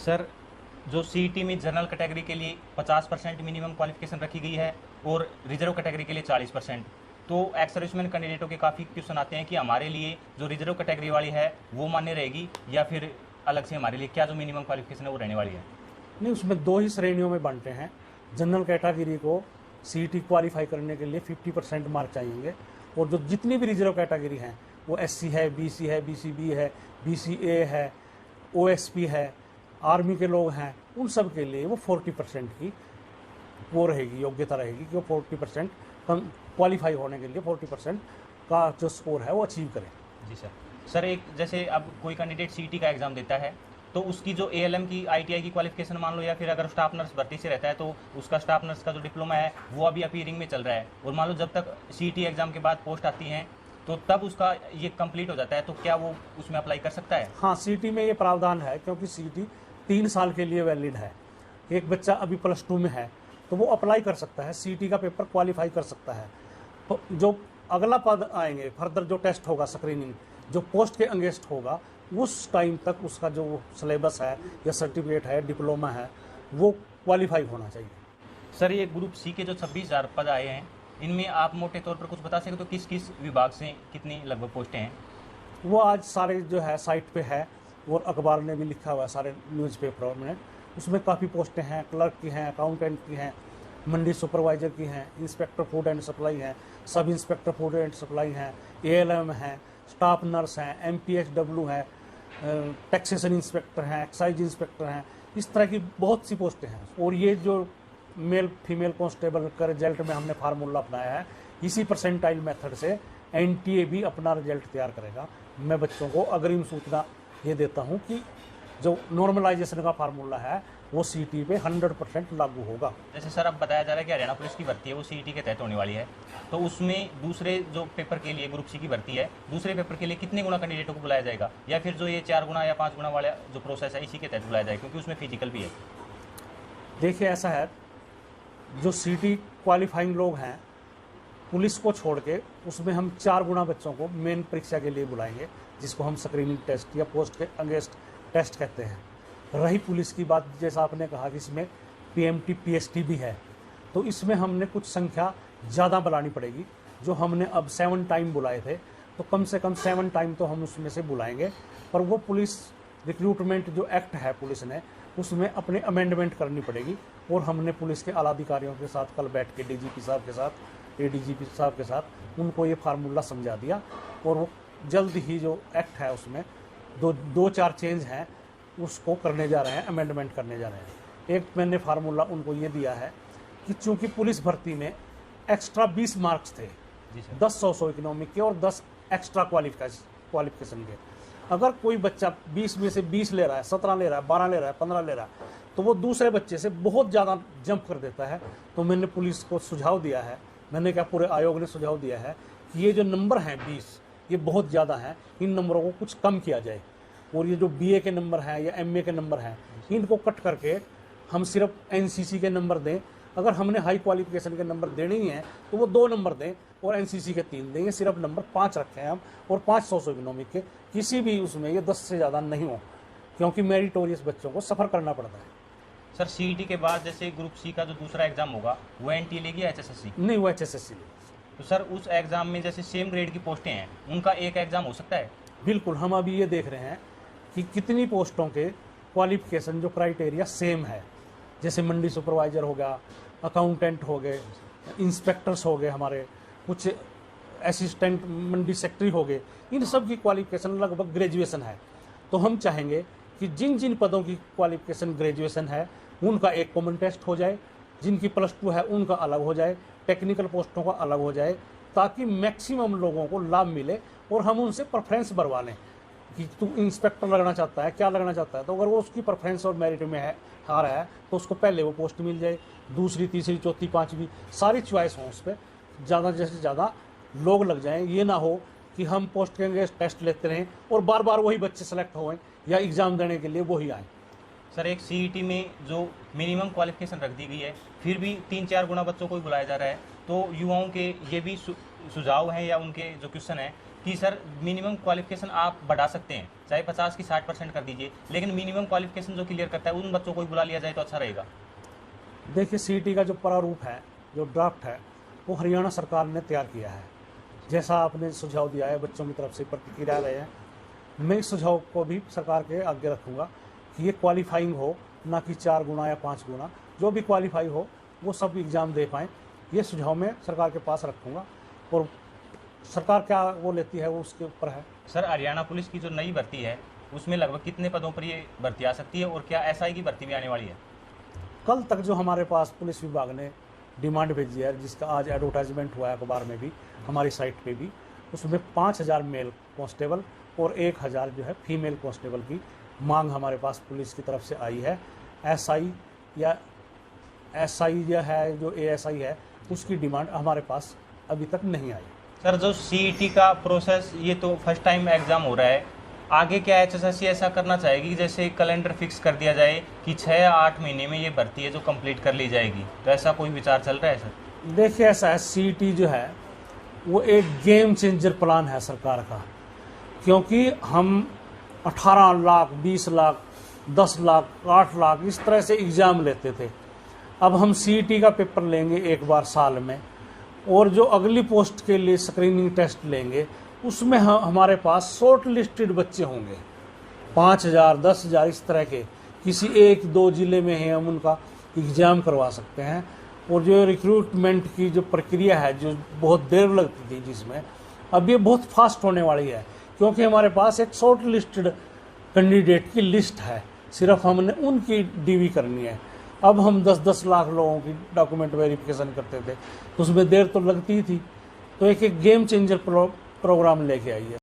Sir, जो CET में general category के लिए 50% मिनिमम क्वालिफिकेशन रखी गई है और रिजर्व कैटेगरी के लिए 40%, तो एक्स सर्विसमैन कैंडिडेटों के काफ़ी क्वेश्चन आते हैं कि हमारे लिए जो रिजर्व कैटेगरी वाली है वो मान्य रहेगी या फिर अलग से हमारे लिए क्या जो मिनिमम क्वालिफिकेशन है वो रहने वाली है। नहीं, उसमें दो ही श्रेणियों में बांटे हैं। जनरल कैटेगरी को सीईटी क्वालिफाई करने के लिए 50% मार्क चाहिए, और जो जितनी भी रिजर्व कैटेगरी हैं वो एससी है, बीसी है, बीसीबी है, बीसीए है, ओएसपी है, आर्मी के लोग हैं, उन सब के लिए वो 40% की वो रहेगी, योग्यता रहेगी कि वो 40% क्वालिफाई होने के लिए 40% का जो स्कोर है वो अचीव करें। जी सर। सर, एक जैसे अब कोई कैंडिडेट सीईटी का एग्ज़ाम देता है तो उसकी जो एएलएम की आईटीआई की क्वालिफिकेशन मान लो, या फिर अगर स्टाफ नर्स भर्ती से रहता है तो उसका स्टाफ नर्स का जो डिप्लोमा है वो अभी अपीयरिंग में चल रहा है, और मान लो जब तक सीईटी एग्ज़ाम के बाद पोस्ट आती हैं तो तब उसका ये कंप्लीट हो जाता है, तो क्या वो उसमें अप्लाई कर सकता है? हाँ, सीईटी में ये प्रावधान है, क्योंकि सीईटी 3 साल के लिए वैलिड है। एक बच्चा अभी +2 में है तो वो अप्लाई कर सकता है, सीईटी का पेपर क्वालिफाई कर सकता है। तो जो अगला पद आएंगे, फर्दर जो टेस्ट होगा, स्क्रीनिंग जो पोस्ट के अगेंस्ट होगा, उस टाइम तक उसका जो सिलेबस है या सर्टिफिकेट है, डिप्लोमा है, वो क्वालिफाई होना चाहिए। सर, ये ग्रुप सी के जो 26,000 पद आए हैं, इनमें आप मोटे तौर पर कुछ बता सकते हो तो किस किस विभाग से कितनी लगभग पोस्टें हैं? वो आज सारे जो है साइट पे है, और अखबार ने भी लिखा हुआ है, सारे न्यूज़पेपरों में। उसमें काफ़ी पोस्टें हैं, क्लर्क की हैं, अकाउंटेंट की हैं, मंडी सुपरवाइज़र की हैं, इंस्पेक्टर फूड एंड सप्लाई हैं, sub inspector food and supply हैं, एएलएम हैं, स्टाफ नर्स हैं, एमपीएचडब्ल्यू हैं, टैक्सेशन इंस्पेक्टर हैं, एक्साइज इंस्पेक्टर हैं। इस तरह की बहुत सी पोस्टें हैं। और ये जो मेल फीमेल कांस्टेबल का रिजल्ट में हमने फार्मूला अपनाया है, इसी परसेंटाइल मेथड से एनटीए भी अपना रिजल्ट तैयार करेगा। मैं बच्चों को अग्रिम सूचना ये देता हूँ कि जो नॉर्मलाइजेशन का फार्मूला है वो सीईटी पे 100% लागू होगा। जैसे सर अब बताया जा रहा है कि हरियाणा पुलिस की भर्ती है वो सीईटी के तहत होने वाली है, तो उसमें दूसरे जो पेपर के लिए ग्रुप सी की भर्ती है, दूसरे पेपर के लिए कितने गुना कैंडिडेटों को बुलाया जाएगा, या फिर जो ये 4 गुना या 5 गुना वाला जो प्रोसेस है इसी के तहत बुलाया जाएगा, क्योंकि उसमें फिजिकल भी है? देखिए, ऐसा है, जो सीईटी क्वालिफाइंग लोग हैं पुलिस को छोड़ के, उसमें हम 4 गुना बच्चों को मेन परीक्षा के लिए बुलाएंगे, जिसको हम स्क्रीनिंग टेस्ट या पोस्ट के अगेंस्ट टेस्ट कहते हैं। रही पुलिस की बात, जैसा आपने कहा कि इसमें पीएमटी पीएसटी भी है, तो इसमें हमने कुछ संख्या ज़्यादा बुलानी पड़ेगी। जो हमने अब 7 टाइम बुलाए थे, तो कम से कम 7 टाइम तो हम उसमें से बुलाएंगे। पर वो पुलिस रिक्रूटमेंट जो एक्ट है पुलिस ने, उसमें अपने अमेंडमेंट करनी पड़ेगी। और हमने पुलिस के आला अधिकारियों के साथ कल बैठ के, डीजीपी साहब के साथ, एडीजीपी साहब के साथ, उनको ये फार्मूला समझा दिया, और वो जल्द ही जो एक्ट है उसमें 2-4 चेंज हैं उसको करने जा रहे हैं, अमेंडमेंट करने जा रहे हैं। एक मैंने फार्मूला उनको ये दिया है कि चूंकि पुलिस भर्ती में एक्स्ट्रा 20 मार्क्स थे, 10 सोशो इकोनॉमिक के और 10 एक्स्ट्रा क्वालिफिकेशन के। अगर कोई बच्चा 20 में से 20 ले रहा है, 17 ले रहा है, 12 ले रहा है, 15 ले रहा है, तो वो दूसरे बच्चे से बहुत ज़्यादा जंप कर देता है। तो मैंने पुलिस को सुझाव दिया है, मैंने क्या पूरे आयोग ने सुझाव दिया है कि ये जो नंबर हैं 20, ये बहुत ज़्यादा हैं, इन नंबरों को कुछ कम किया जाए। और ये जो बीए के नंबर हैं या एमए के नंबर हैं, इनको कट करके हम सिर्फ एनसीसी के नंबर दें। अगर हमने हाई क्वालिफिकेशन के नंबर देने ही हैं तो वो 2 नंबर दें, और एनसीसी के 3 देंगे। सिर्फ नंबर 5 रखें हम, और 5 सोशो इकोनॉमिक के, किसी भी उसमें ये 10 से ज़्यादा नहीं हो, क्योंकि मेरिटोरियस बच्चों को सफ़र करना पड़ता है। सर, सीईटी के बाद जैसे ग्रुप सी का जो दूसरा एग्जाम होगा वो एनटीए लेगी या एचएसएससी? नहीं, वो एचएसएससी लेगी। तो सर, उस एग्जाम में जैसे सेम ग्रेड की पोस्टें हैं, उनका एक एग्जाम हो सकता है? बिल्कुल, हम अभी ये देख रहे हैं कि कितनी पोस्टों के क्वालिफिकेशन जो क्राइटेरिया सेम है। जैसे मंडी सुपरवाइज़र हो गया, अकाउंटेंट हो गए, इंस्पेक्टर्स हो गए, हमारे कुछ असिस्टेंट मंडी सेक्रेटरी हो गए, इन सब की क्वालिफिकेशन लगभग ग्रेजुएशन है। तो हम चाहेंगे कि जिन जिन पदों की क्वालिफिकेशन ग्रेजुएशन है उनका एक कॉमन टेस्ट हो जाए, जिनकी +2 है उनका अलग हो जाए, टेक्निकल पोस्टों का अलग हो जाए, ताकि मैक्सिमम लोगों को लाभ मिले। और हम उनसे प्रेफरेंस बढ़वा लें कि तू इंस्पेक्टर लगना चाहता है, क्या लगना चाहता है, तो अगर वो उसकी प्रेफरेंस और मेरिट में है, आ रहा है, तो उसको पहले वो पोस्ट मिल जाए, दूसरी, तीसरी, चौथी, 5वीं सारी चॉइस हो उस पर, ज़्यादा से ज़्यादा लोग लग जाएँ। ये ना हो कि हम पोस्ट के लिए टेस्ट लेते रहें और बार बार वही बच्चे सेलेक्ट हों या एग्ज़ाम देने के लिए वही आएँ। सर, एक सीईटी में जो मिनिमम क्वालिफिकेशन रख दी गई है, फिर भी 3-4 गुना बच्चों को ही बुलाया जा रहा है, तो युवाओं के ये भी सुझाव हैं या उनके जो क्वेश्चन हैं कि सर मिनिमम क्वालिफिकेशन आप बढ़ा सकते हैं, चाहे 50 की 60% कर दीजिए, लेकिन मिनिमम क्वालिफिकेशन जो क्लियर करता है उन बच्चों को ही बुला लिया जाए तो अच्छा रहेगा। देखिए सीईटी का जो प्रारूप है, जो ड्राफ्ट है, वो हरियाणा सरकार ने तैयार किया है। जैसा आपने सुझाव दिया है, बच्चों की तरफ से प्रतिक्रिया रहे हैं, मैं इस सुझाव को भी सरकार के आगे रखूँगा कि ये क्वालिफाइंग हो, ना कि 4 गुना या 5 गुना, जो भी क्वालिफाई हो वो सब एग्ज़ाम दे पाएँ। ये सुझाव मैं सरकार के पास रखूँगा और सरकार क्या वो लेती है वो उसके ऊपर है। सर हरियाणा पुलिस की जो नई भर्ती है उसमें लगभग कितने पदों पर ये भर्ती आ सकती है, और क्या एसआई की भर्ती भी आने वाली है? कल तक जो हमारे पास पुलिस विभाग ने डिमांड भेजी है, जिसका आज एडवर्टाइजमेंट हुआ है अखबार में भी, हमारी साइट पे भी, उसमें 5000 मेल कांस्टेबल और 1000 जो है फीमेल कांस्टेबल की मांग हमारे पास पुलिस की तरफ से आई है। एसआई या एसआई जो है, जो एएसआई है, उसकी डिमांड हमारे पास अभी तक नहीं आई। सर जो सीईटी का प्रोसेस, ये तो फर्स्ट टाइम एग्जाम हो रहा है, आगे क्या एचएसएससी ऐसा करना चाहेगी कि जैसे कैलेंडर फिक्स कर दिया जाए कि 6 या 8 महीने में ये भर्ती है जो कंप्लीट कर ली जाएगी, तो ऐसा कोई विचार चल रहा है सर? देखिए ऐसा है, सीईटी जो है वो एक गेम चेंजर प्लान है सरकार का, क्योंकि हम 18 लाख, 20 लाख, 10 लाख, 8 लाख इस तरह से एग्ज़ाम लेते थे। अब हम सीईटी का पेपर लेंगे एक बार साल में, और जो अगली पोस्ट के लिए स्क्रीनिंग टेस्ट लेंगे उसमें हमारे पास शॉर्ट लिस्टेड बच्चे होंगे, 5000, 10,000 इस तरह के, किसी 1-2 ज़िले में हैं, हम उनका एग्ज़ाम करवा सकते हैं। और जो रिक्रूटमेंट की जो प्रक्रिया है, जो बहुत देर लगती थी जिसमें, अब ये बहुत फास्ट होने वाली है, क्योंकि हमारे पास एक शॉर्ट लिस्टेड कैंडिडेट की लिस्ट है, सिर्फ हमने उनकी डीवी करनी है। अब हम 10-10 लाख लोगों की डॉक्यूमेंट वेरिफिकेशन करते थे, उसमें देर तो लगती ही थी। तो एक गेम चेंजर प्रोग्राम लेके आई है।